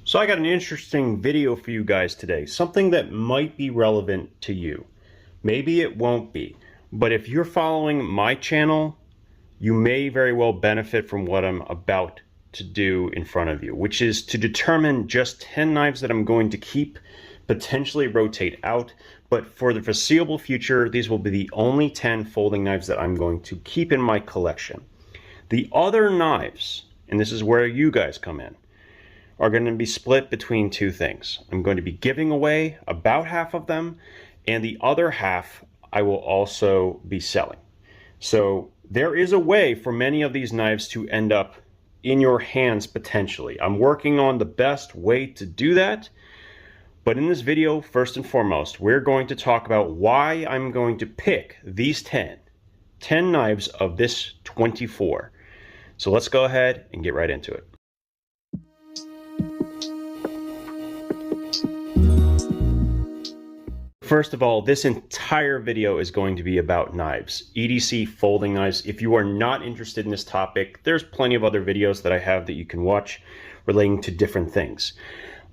So I got an interesting video for you guys today, something that might be relevant to you. Maybe it won't be, but if you're following my channel, you may very well benefit from what I'm about to do in front of you, which is to determine just 10 knives that I'm going to keep, potentially rotate out, but for the foreseeable future, these will be the only 10 folding knives that I'm going to keep in my collection. The other knives, and this is where you guys come in, are going to be split between two things. I'm going to be giving away about half of them, and the other half I will also be selling. So there is a way for many of these knives to end up in your hands potentially. I'm working on the best way to do that, but in this video, first and foremost, we're going to talk about why I'm going to pick these 10 knives of this 24. So let's go ahead and get right into it. First of all, this entire video is going to be about knives, EDC folding knives. If you are not interested in this topic, there's plenty of other videos that I have that you can watch relating to different things.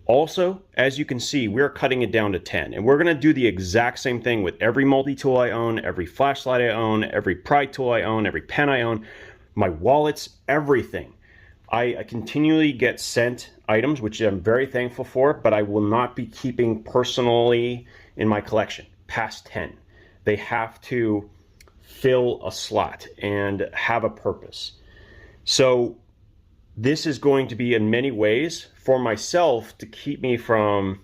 Also, as you can see, we're cutting it down to 10, and we're going to do the exact same thing with every multi-tool I own, every flashlight I own, every pry tool I own, every pen I own, my wallets, everything. I continually get sent items, which I'm very thankful for, but I will not be keeping personally in my collection past 10. They have to fill a slot and have a purpose. So this is going to be in many ways for myself to keep me from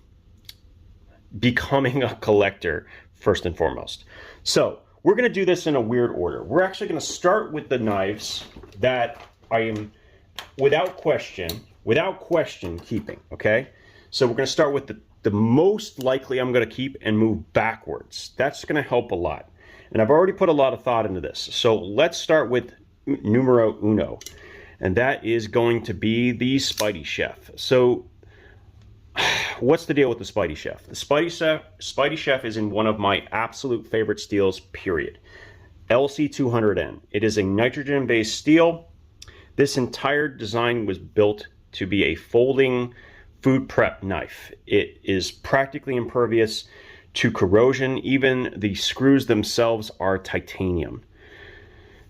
becoming a collector first and foremost. So we're going to do this in a weird order. We're actually going to start with the knives that I am without question keeping, okay? So we're going to start with the most likely I'm going to keep and move backwards. That's going to help a lot. And I've already put a lot of thought into this. So let's start with numero uno. And that is going to be the Spidey Chef. So what's the deal with the Spidey Chef? The Spidey Chef is in one of my absolute favorite steels, period. LC200N. It is a nitrogen-based steel. This entire design was built to be a folding food prep knife. It is practically impervious to corrosion. Even the screws themselves are titanium.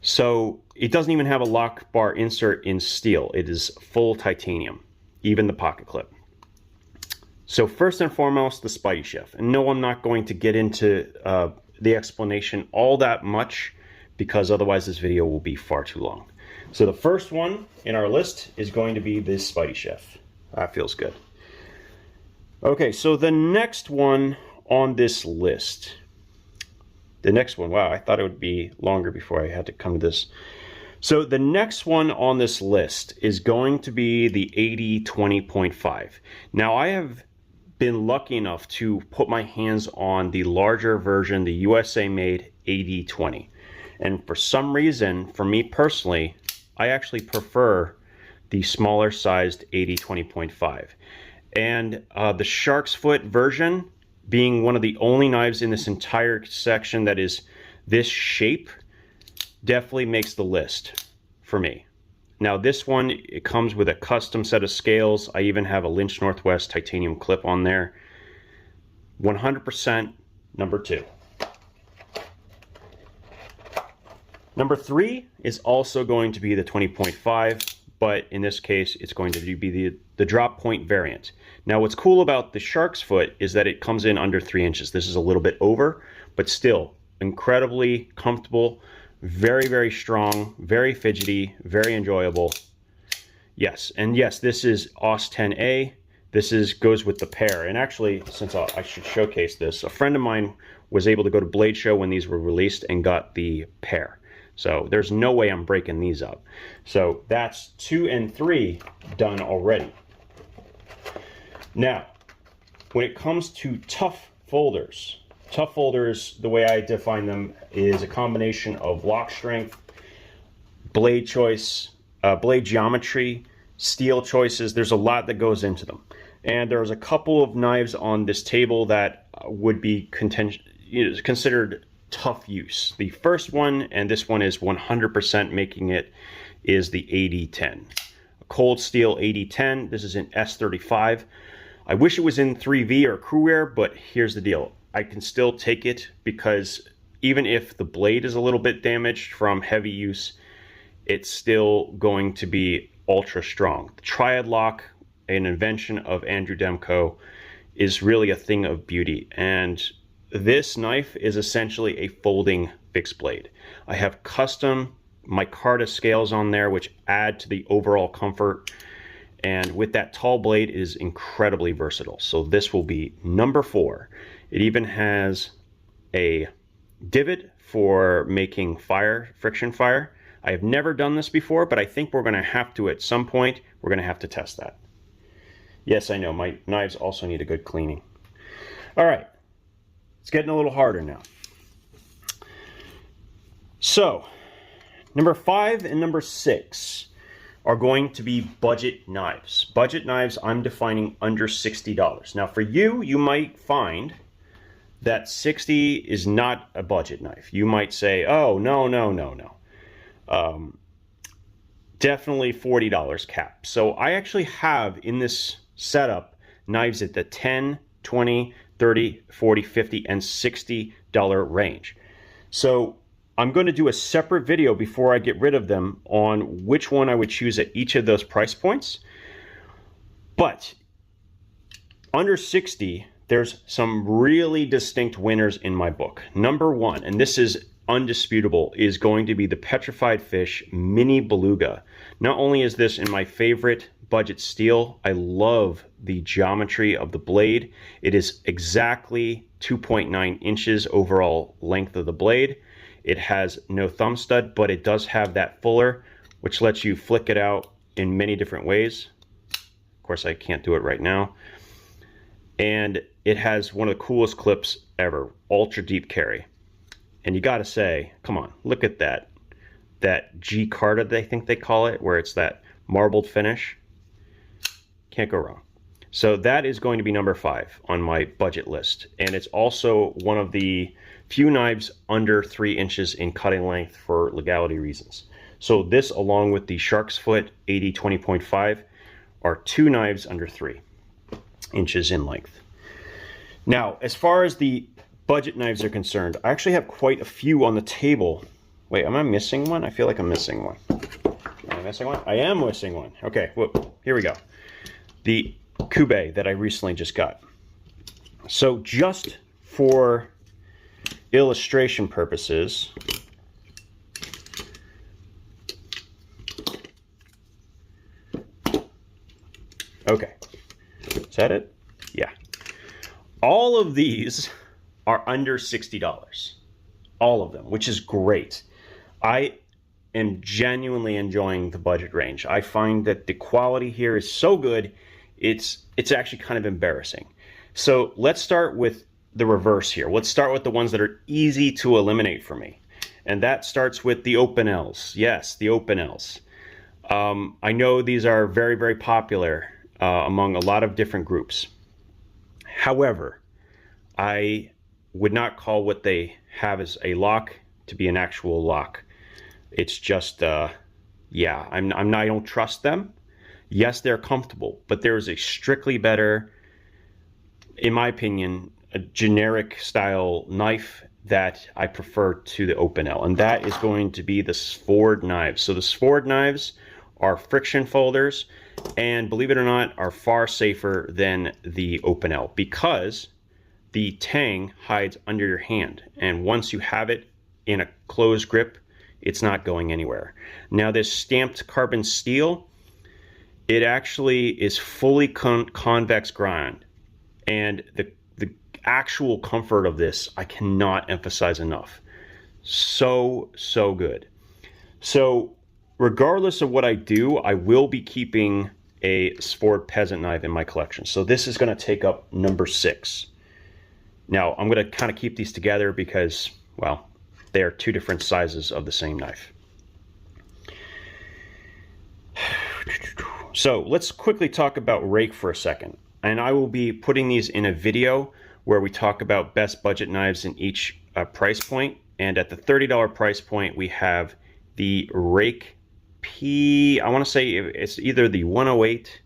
So it doesn't even have a lock bar insert in steel. It is full titanium, even the pocket clip. So first and foremost, the Spidey Chef. And no, I'm not going to get into the explanation all that much because otherwise this video will be far too long. So the first one in our list is going to be this Spidey Chef. That feels good. Okay, so the next one on this list. The next one, wow, I thought it would be longer before I had to come to this. So the next one on this list is going to be the 80-20.5. Now I have been lucky enough to put my hands on the larger version, the USA made 80-20. And for some reason, for me personally, I actually prefer the smaller sized 80-20.5. And the shark's foot version, being one of the only knives in this entire section that is this shape, definitely makes the list for me. Now this one, it comes with a custom set of scales. I even have a Lynch Northwest titanium clip on there. 100% number 2. Number 3 is also going to be the 20.5, but in this case, it's going to be the drop point variant. Now, what's cool about the shark's foot is that it comes in under 3 inches. This is a little bit over, but still incredibly comfortable, very, very strong, very fidgety, very enjoyable. Yes, and yes, this is AUS 10A. This goes with the pair. And actually, since I should showcase this, a friend of mine was able to go to Blade Show when these were released and got the pair. So there's no way I'm breaking these up. So that's 2 and 3 done already. Now, when it comes to tough folders, the way I define them is a combination of lock strength, blade choice, blade geometry, steel choices. There's a lot that goes into them. And there's a couple of knives on this table that would be considered tough use. The first one, and this one is 100% making it, is the 80-10. Cold Steel 8010. This is in S35. I wish it was in 3V or Cruwear, but here's the deal. I can still take it because even if the blade is a little bit damaged from heavy use, it's still going to be ultra strong. The Triad Lock, an invention of Andrew Demko, is really a thing of beauty. And this knife is essentially a folding fixed blade. I have custom micarta scales on there, which add to the overall comfort. And with that tall blade, it is incredibly versatile. So this will be number 4. It even has a divot for making friction fire. I have never done this before, but I think we're going to have to at some point. We're going to have to test that. Yes, I know, my knives also need a good cleaning. All right, it's getting a little harder now. So, number 5 and number 6 are going to be budget knives. Budget knives, I'm defining under $60. Now, for you, you might find that 60 is not a budget knife. You might say, oh, no. Definitely $40 cap. So I actually have in this setup knives at the 10, 20, 30, 40, 50, and $60 range. So I'm going to do a separate video before I get rid of them on which one I would choose at each of those price points. But under 60, there's some really distinct winners in my book. Number 1, and this is undisputable, is going to be the Petrified Fish Mini Beluga. Not only is this in my favorite budget steel, I love the geometry of the blade. It is exactly 2.9 inches overall length of the blade. It has no thumb stud, but it does have that fuller, which lets you flick it out in many different ways. Of course, I can't do it right now. And it has one of the coolest clips ever, ultra deep carry. And you gotta say, come on, look at that G-Carta, they think they call it, where it's that marbled finish. Can't go wrong. So that is going to be number 5 on my budget list. And it's also one of the few knives under 3 inches in cutting length for legality reasons. So this, along with the Shark's Foot 80-20.5, are 2 knives under 3 inches in length. Now, as far as the budget knives are concerned, I actually have quite a few on the table. Wait, am I missing one? I feel like I'm missing one. Am I missing one? I am missing one. Okay, whoop, here we go. The Kube that I recently just got. So just for illustration purposes, okay, is that it? Yeah. All of these are under $60. All of them, which is great. I am genuinely enjoying the budget range. I find that the quality here is so good, it's actually kind of embarrassing. So let's start with the reverse here. Let's start with the ones that are easy to eliminate for me. And that starts with the Opinels. Yes, the Opinels. I know these are very, very popular among a lot of different groups. However, I would not call what they have as a lock to be an actual lock. It's just, yeah, I don't trust them. Yes, they're comfortable, but there is a strictly better, in my opinion, a generic style knife that I prefer to the Opinel, and that is going to be the Sword knives. So the Sword knives are friction folders, and believe it or not, are far safer than the Opinel because the tang hides under your hand, and once you have it in a closed grip, it's not going anywhere. Now this stamped carbon steel, it actually is fully convex grind, and the actual comfort of this I cannot emphasize enough. So good. So regardless of what I do, I will be keeping a Sword peasant knife in my collection. So this is going to take up number 6. Now I'm going to kind of keep these together because, well, they are 2 different sizes of the same knife. So let's quickly talk about rake for a second. And I will be putting these in a video where we talk about best budget knives in each price point. And at the $30 price point, we have the rake I want to say it's either the 108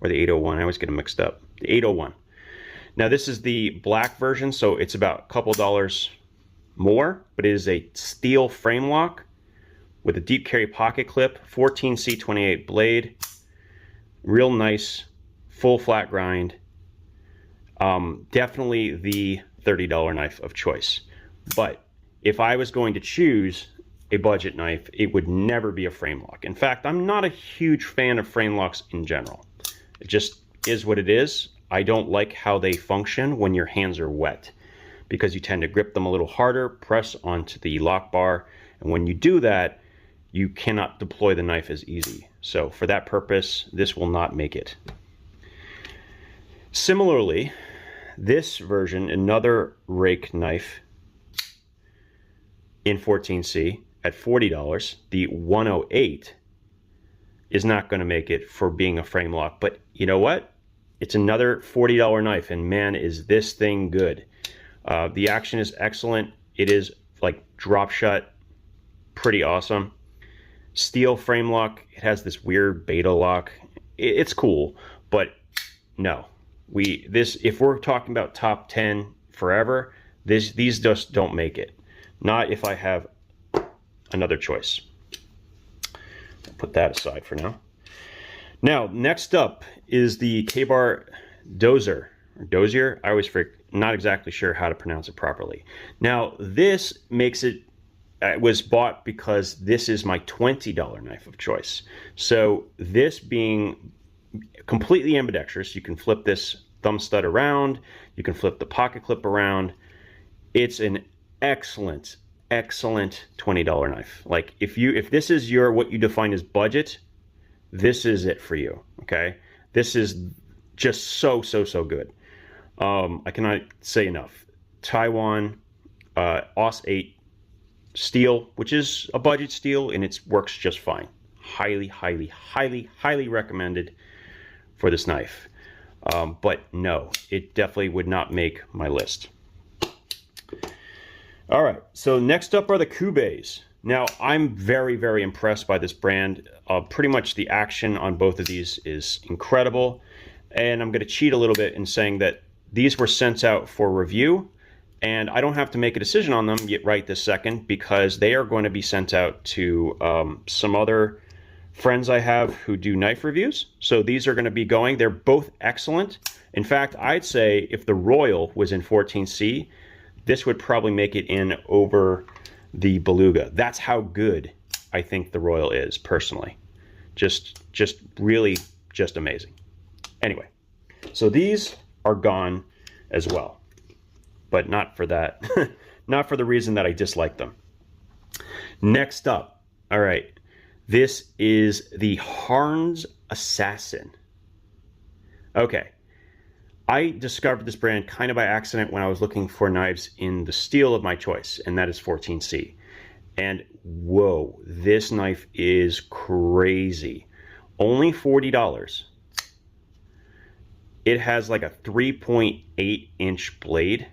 or the 801. I always get them mixed up. The 801. Now this is the black version, so it's about a couple dollars more, but it is a steel frame lock with a deep carry pocket clip, 14C28 blade, real nice, full flat grind. Definitely the $30 knife of choice. But if I was going to choose a budget knife, it would never be a frame lock. In fact, I'm not a huge fan of frame locks in general. It just is what it is. I don't like how they function when your hands are wet, because you tend to grip them a little harder, press onto the lock bar, and when you do that, you cannot deploy the knife as easy. So for that purpose, this will not make it. Similarly, this version, another rake knife in 14C at $40, the 108 is not going to make it for being a frame lock. But you know what? It's another $40 knife, and man, is this thing good. The action is excellent. It is like drop shut, pretty awesome. Steel frame lock. It has this weird beta lock. It's cool, but no. If we're talking about top 10 forever, these just don't make it. Not if I have another choice. I'll put that aside for now. Now, next up is the K-Bar Dozer, or Dozier. I always not exactly sure how to pronounce it properly. Now, this makes it, was bought because this is my $20 knife of choice. So this being completely ambidextrous, you can flip this thumb stud around, you can flip the pocket clip around. It's an excellent, excellent $20 knife. Like if this is what you define as budget, this is it for you. Okay, this is just so good. I cannot say enough. Taiwan AUS 8 steel, which is a budget steel, and it works just fine. Highly, highly, highly, highly recommended for this knife. But no, it definitely would not make my list. All right, so next up are the Kubes. Now, I'm very, very impressed by this brand. Pretty much the action on both of these is incredible. And I'm going to cheat a little bit in saying that these were sent out for review, and I don't have to make a decision on them yet right this second, because they are going to be sent out to some other friends I have who do knife reviews. So these are going to be going. They're both excellent. In fact, I'd say if the Royal was in 14C, this would probably make it in over the Beluga. That's how good I think the Royal is, personally. Just really just amazing. Anyway, so these are gone as well, but not for that, not for the reason that I dislike them. Next up, all right, this is the Harns Assassin. Okay, I discovered this brand kind of by accident when I was looking for knives in the steel of my choice, and that is 14C. And whoa, this knife is crazy. Only $40. It has like a 3.8 inch blade.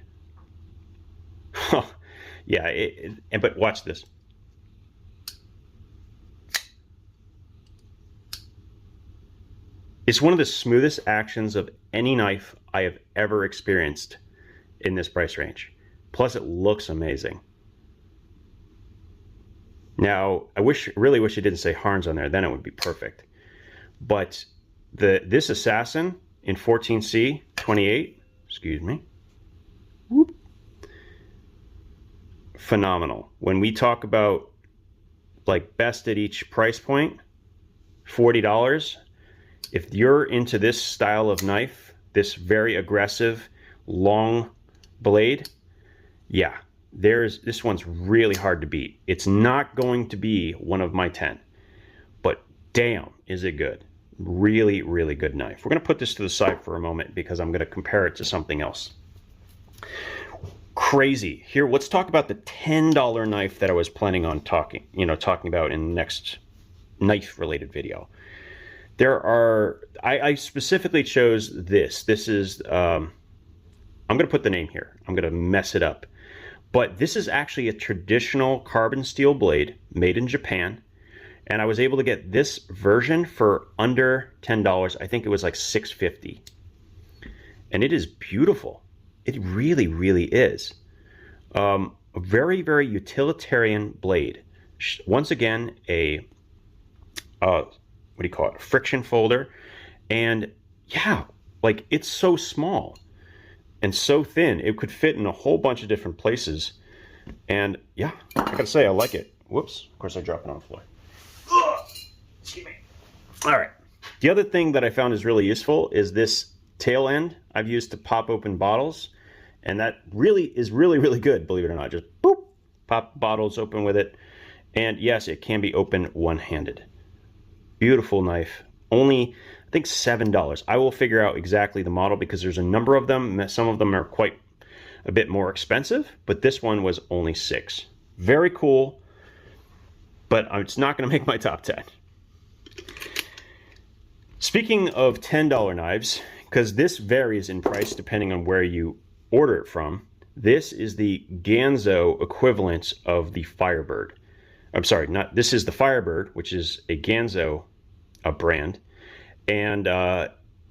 Yeah, but watch this. It's one of the smoothest actions of any knife I have ever experienced in this price range. Plus, it looks amazing. Now, I really wish it didn't say Harns on there. Then it would be perfect. But this Assassin in 14C 28, excuse me, whoop, phenomenal. When we talk about like best at each price point, $40. If you're into this style of knife, this very aggressive, long blade, yeah, this one's really hard to beat. It's not going to be one of my 10, but damn, is it good. Really, really good knife. We're going to put this to the side for a moment because I'm going to compare it to something else. Crazy. Here, let's talk about the $10 knife that I was planning on talking about in the next knife-related video. I specifically chose this. This is, I'm going to put the name here. I'm going to mess it up. But this is actually a traditional carbon steel blade made in Japan. And I was able to get this version for under $10. I think it was like $6.50. And it is beautiful. It really, really is. A very, very utilitarian blade. Once again, a, what do you call it? A friction folder. And yeah, like it's so small and so thin. It could fit in a whole bunch of different places. And yeah, I gotta say, I like it. Whoops, of course I dropped it on the floor. Ugh. Excuse me. All right. The other thing that I found is really useful is this tail end I've used to pop open bottles. And that really is really good, believe it or not. Just boop, pop bottles open with it. And yes, it can be opened one-handed. Beautiful knife. Only, I think, $7. I will figure out exactly the model because there's a number of them. Some of them are quite a bit more expensive, but this one was only $6. Very cool, but it's not going to make my top 10. Speaking of $10 knives, because this varies in price depending on where you order it from, this is the Ganzo equivalent of the Firebird. I'm sorry, this is the Firebird, which is a Ganzo brand. And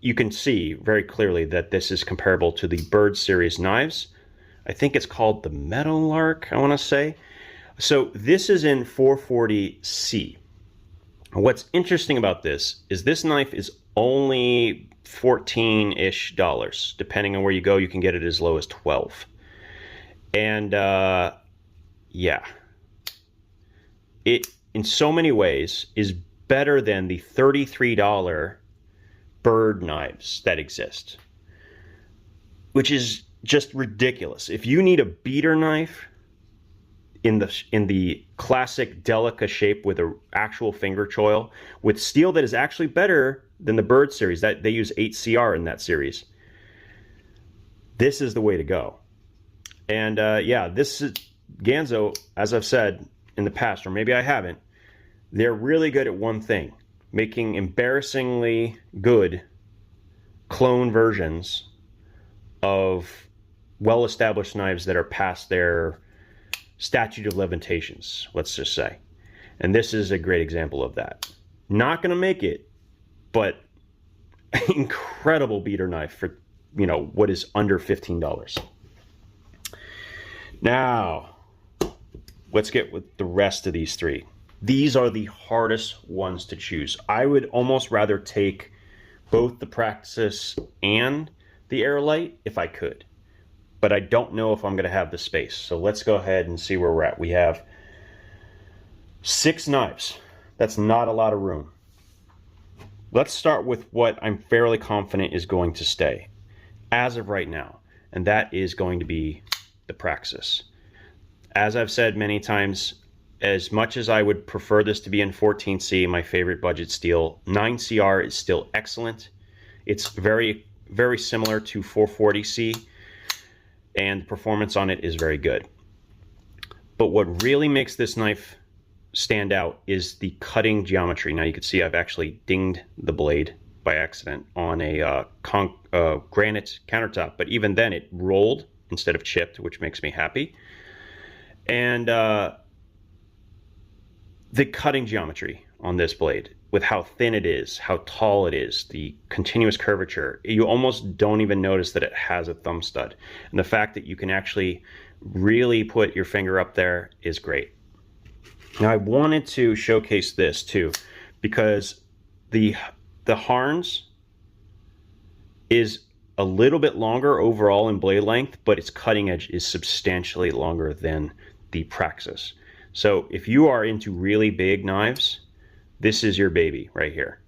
you can see very clearly that this is comparable to the Bird series knives. I think it's called the Meadowlark, I want to say. So this is in 440C. What's interesting about this is this knife is only $14-ish. Depending on where you go, you can get it as low as $12. And yeah, it in so many ways is better than the $33 Bird knives that exist, which is just ridiculous. If you need a beater knife in the classic Delica shape with an actual finger choil with steel that is actually better than the Bird series, that they use 8CR in that series, this is the way to go. And yeah, this is Ganzo, as I've said in the past, or maybe I haven't, they're really good at one thing: making embarrassingly good clone versions of well-established knives that are past their statute of limitations, let's just say. And this is a great example of that. Not going to make it, but incredible beater knife for, you know, what is under $15. Now, let's get with the rest of these three. These are the hardest ones to choose. I would almost rather take both the Praxis and the Airlight if I could, but I don't know if I'm going to have the space. So let's go ahead and see where we're at. We have 6 knives. That's not a lot of room. Let's start with what I'm fairly confident is going to stay as of right now, and that is going to be the Praxis. As I've said many times, as much as I would prefer this to be in 14C, my favorite budget steel, 9CR is still excellent. It's very, very similar to 440C, and performance on it is very good. But what really makes this knife stand out is the cutting geometry. Now you can see I've actually dinged the blade by accident on a granite countertop, but even then it rolled instead of chipped, which makes me happy. And the cutting geometry on this blade, with how thin it is, how tall it is, the continuous curvature, you almost don't even notice that it has a thumb stud. And the fact that you can actually really put your finger up there is great. Now I wanted to showcase this too, because the Harns is a little bit longer overall in blade length, but its cutting edge is substantially longer than the Praxis. So if you are into really big knives, this is your baby right here.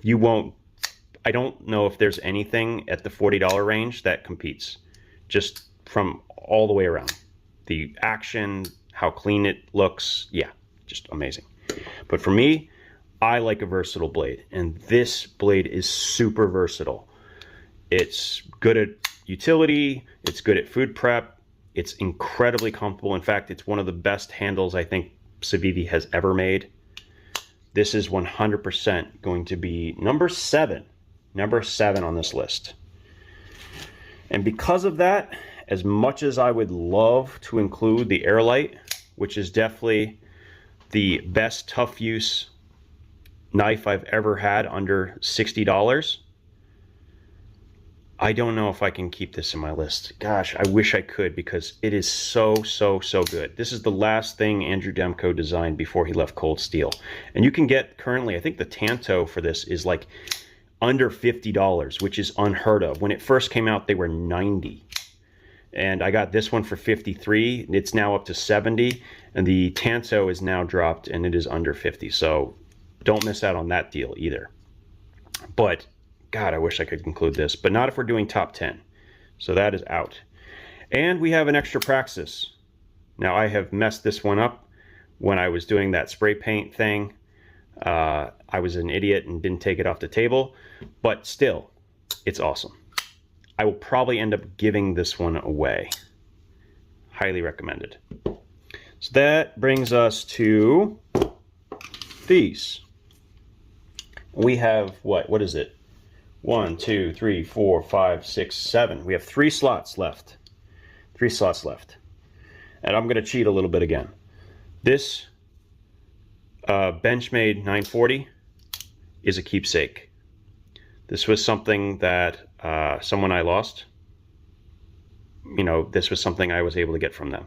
You won't, I don't know if there's anything at the $40 range that competes, just from all the way around. The action, how clean it looks, yeah, just amazing. But for me, I like a versatile blade, and this blade is super versatile. It's good at utility, it's good at food prep, it's incredibly comfortable. In fact, it's one of the best handles I think Civivi has ever made. This is 100% going to be number 7 on this list. And because of that, as much as I would love to include the Airlight, which is definitely the best tough use knife I've ever had under $60. I don't know if I can keep this in my list. Gosh, I wish I could, because it is so good. This is the last thing Andrew Demko designed before he left Cold Steel. And you can get currently, I think the Tanto for this is like under $50, which is unheard of. When it first came out, they were $90. And I got this one for $53. It's now up to $70. And the Tanto is now dropped and it is under $50. So don't miss out on that deal either. But God, I wish I could include this, but not if we're doing top 10. So that is out. And we have an extra Praxis. Now, I have messed this one up when I was doing that spray paint thing. I was an idiot and didn't take it off the table, but still, it's awesome. I will probably end up giving this one away. Highly recommended. So that brings us to these. We have, what is it? 1, 2, 3, 4, 5, 6, 7. We have 3 slots left. 3 slots left. And I'm going to cheat a little bit again. This Benchmade 940 is a keepsake. This was something that someone I lost. You know, this was something I was able to get from them.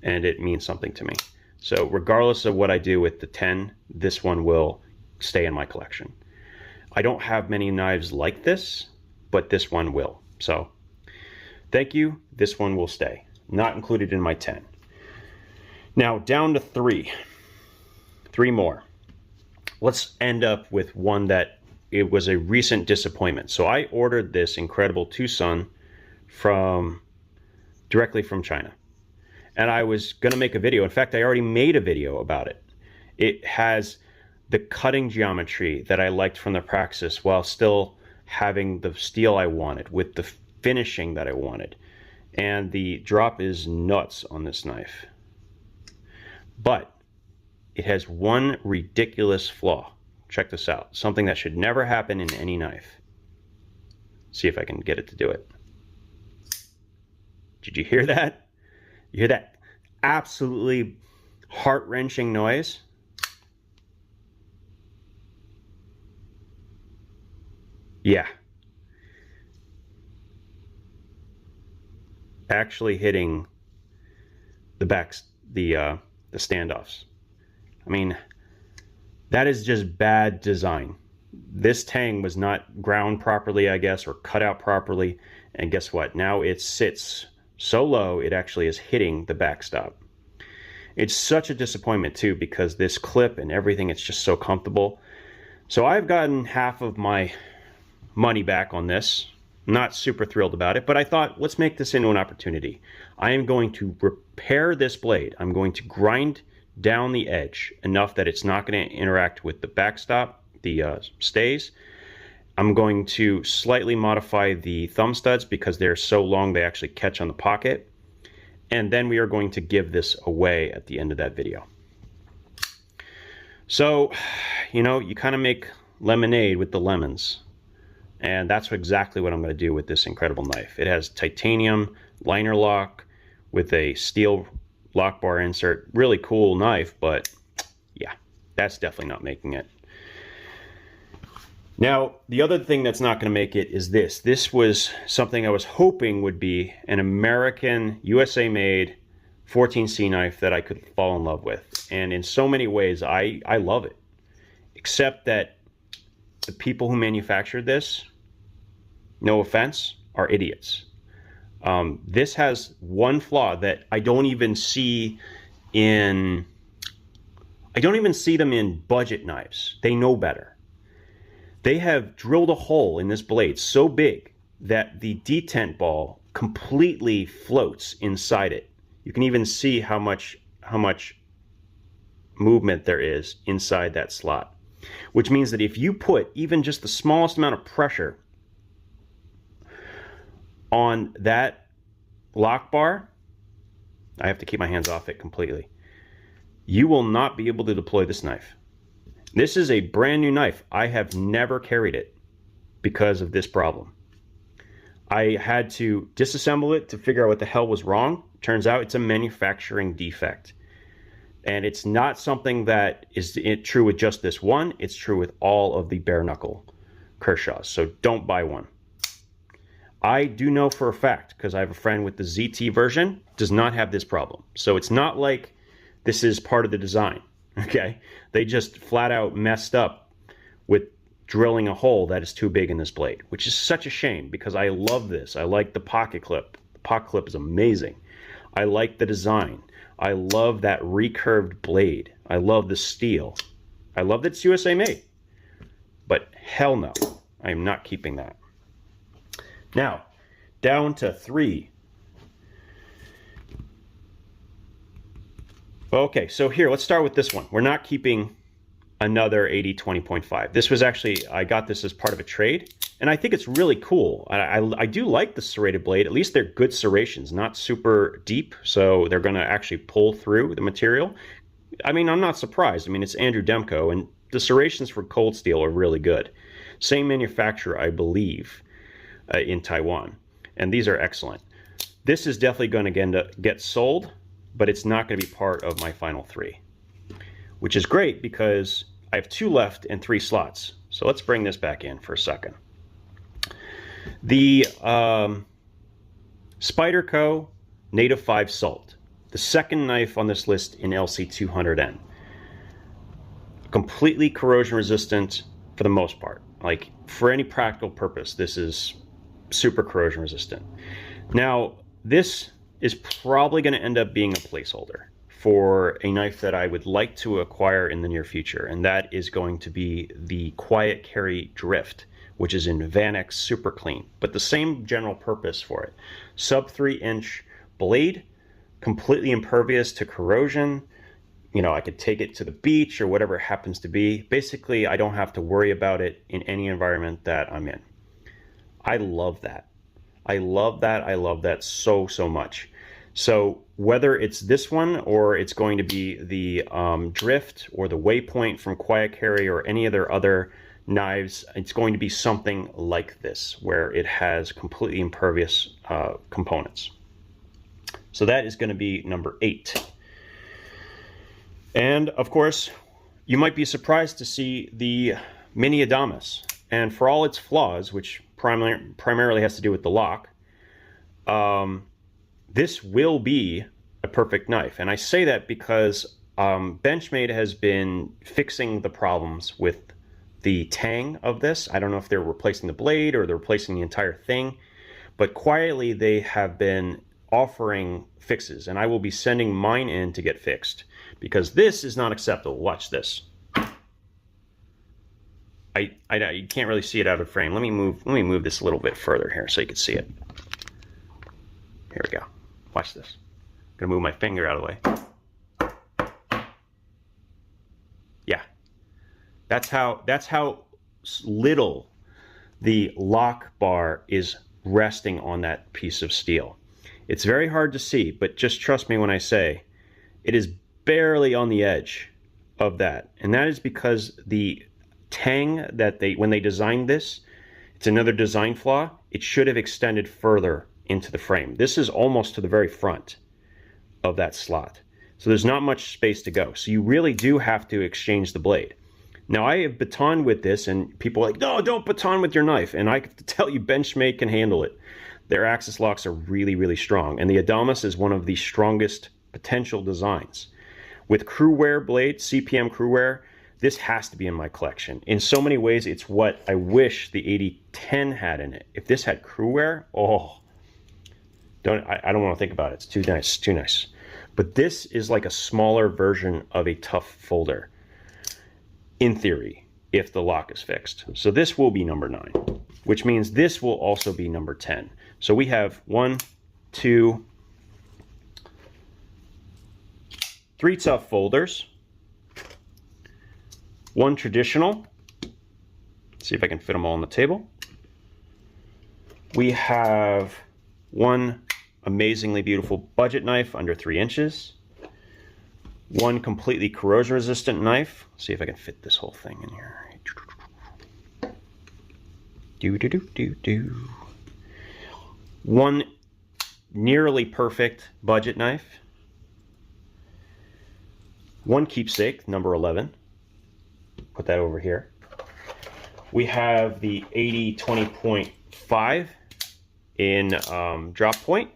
And it means something to me. So regardless of what I do with the 10, this one will stay in my collection. I don't have many knives like this, but this one will. So thank you. This one will stay. Not included in my 10. Now down to 3. 3 more. Let's end up with one that it was a recent disappointment. So I ordered this incredible Tucson directly from China. And I was going to make a video. In fact, I already made a video about it. It has the cutting geometry that I liked from the Praxis while still having the steel I wanted with the finishing that I wanted. And the drop is nuts on this knife. But it has one ridiculous flaw. Check this out. Something that should never happen in any knife. See if I can get it to do it. Did you hear that? You hear that absolutely heart-wrenching noise? Yeah. Actually hitting the backs, the standoffs. I mean, that is just bad design. This tang was not ground properly, I guess, or cut out properly. And guess what? Now it sits so low, it actually is hitting the backstop. It's such a disappointment too, because this clip and everything, it's just so comfortable. So I've gotten half of my money back on this. Not super thrilled about it, but I thought, let's make this into an opportunity. I am going to repair this blade. I'm going to grind down the edge enough that it's not going to interact with the backstop, the stays. I'm going to slightly modify the thumb studs because they're so long they actually catch on the pocket. And then we are going to give this away at the end of that video. So, you know, you kind of make lemonade with the lemons. And that's exactly what I'm going to do with this incredible knife. It has titanium liner lock with a steel lock bar insert. Really cool knife, but yeah, that's definitely not making it. Now, the other thing that's not going to make it is this. This was something I was hoping would be an American, USA-made 14C knife that I could fall in love with. And in so many ways, I love it. Except that the people who manufactured this, no offense, are idiots. This has one flaw that I don't even see them in budget knives. They know better. They have drilled a hole in this blade so big that the detent ball completely floats inside it. You can even see how much movement there is inside that slot. Which means that if you put even just the smallest amount of pressure on that lock bar, I have to keep my hands off it completely, you will not be able to deploy this knife. This is a brand new knife. I have never carried it because of this problem. I had to disassemble it to figure out what the hell was wrong. Turns out it's a manufacturing defect. And it's not something that is true with just this one. It's true with all of the bare knuckle Kershaws. So don't buy one. I do know for a fact, because I have a friend with the ZT version, does not have this problem. So it's not like this is part of the design, okay? They just flat out messed up with drilling a hole that is too big in this blade, which is such a shame because I love this. I like the pocket clip. The pocket clip is amazing. I like the design. I love that recurved blade. I love the steel. I love that it's USA made. But hell no, I am not keeping that. Now, down to 3. Okay, so here, let's start with this one. We're not keeping another 80-20.5. This was actually, I got this as part of a trade, and I think it's really cool. I do like the serrated blade. At least they're good serrations, not super deep, so they're going to actually pull through the material. I mean, I'm not surprised. I mean, it's Andrew Demko, and the serrations for cold steel are really good. Same manufacturer, I believe, in Taiwan, and these are excellent. This is definitely going to get sold, but it's not going to be part of my final 3, which is great because I have 2 left and 3 slots. So let's bring this back in for a second. The Spyderco Native 5 Salt, the second knife on this list in LC200N. Completely corrosion resistant for the most part. Like, for any practical purpose, this is super corrosion resistant. Now, this is probably going to end up being a placeholder for a knife that I would like to acquire in the near future, and that is going to be the Quiet Carry Drift, which is in Vanex Super Clean, but the same general purpose for it. Sub 3-inch blade, completely impervious to corrosion. You know, I could take it to the beach or whatever it happens to be. Basically, I don't have to worry about it in any environment that I'm in. I love that. I love that. I love that so, so much. So whether it's this one or it's going to be the Drift or the Waypoint from Quiet Carry or any of their other knives, it's going to be something like this where it has completely impervious components. So that is going to be number 8. And of course, you might be surprised to see the Mini Adamas. And for all its flaws, which primarily has to do with the lock, this will be a perfect knife. And I say that because Benchmade has been fixing the problems with the tang of this. I don't know if they're replacing the blade or they're replacing the entire thing, but quietly they have been offering fixes, and I will be sending mine in to get fixed because this is not acceptable. Watch this. You can't really see it out of frame. Let me move this a little bit further here so you can see it. Here we go. Watch this. I'm gonna move my finger out of the way. Yeah. That's how little the lock bar is resting on that piece of steel. It's very hard to see, but just trust me when I say it is barely on the edge of that. And that is because the tang that when they designed this, it's another design flaw. It should have extended further into the frame. This is almost to the very front of that slot. So there's not much space to go. So you really do have to exchange the blade. Now I have batoned with this and people are like, no, don't baton with your knife. And I have to tell you, Benchmade can handle it. Their axis locks are really, really strong. And the Adamas is one of the strongest potential designs. With crew wear blade, CPM crew wear, this has to be in my collection. In so many ways, it's what I wish the 8010 had in it. If this had crew wear, oh, I don't want to think about it. It's too nice, too nice. But this is like a smaller version of a tough folder, in theory, if the lock is fixed. So this will be number 9, which means this will also be number 10. So we have 1, 2, 3 tough folders, 1 traditional. Let's see if I can fit them all on the table. We have 1 amazingly beautiful budget knife under 3 inches. 1 completely corrosion resistant knife. Let's see if I can fit this whole thing in here. Do. 1 nearly perfect budget knife. one keepsake, number 11. Put that over here. We have the 80-20.5 in drop point.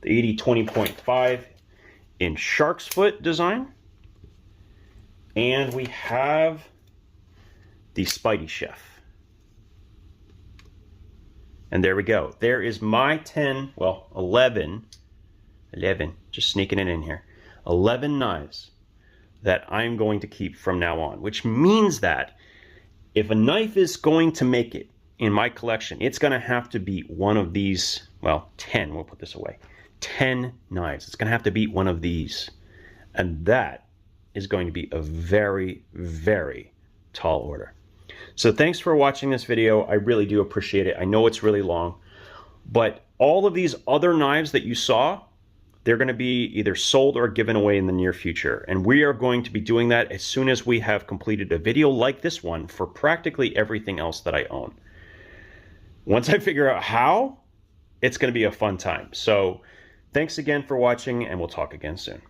The 80-20.5 in shark's foot design. And we have the Spidey Chef. And there we go. There is my 11, just sneaking it in here, 11 knives that I'm going to keep from now on, which means that if a knife is going to make it in my collection, it's going to have to beat one of these, well, 10, we'll put this away, 10 knives. It's going to have to beat one of these. And that is going to be a very, very tall order. So thanks for watching this video. I really do appreciate it. I know it's really long, but all of these other knives that you saw, they're going to be either sold or given away in the near future. And we are going to be doing that as soon as we have completed a video like this one for practically everything else that I own. Once I figure out how, it's going to be a fun time. So thanks again for watching, and we'll talk again soon.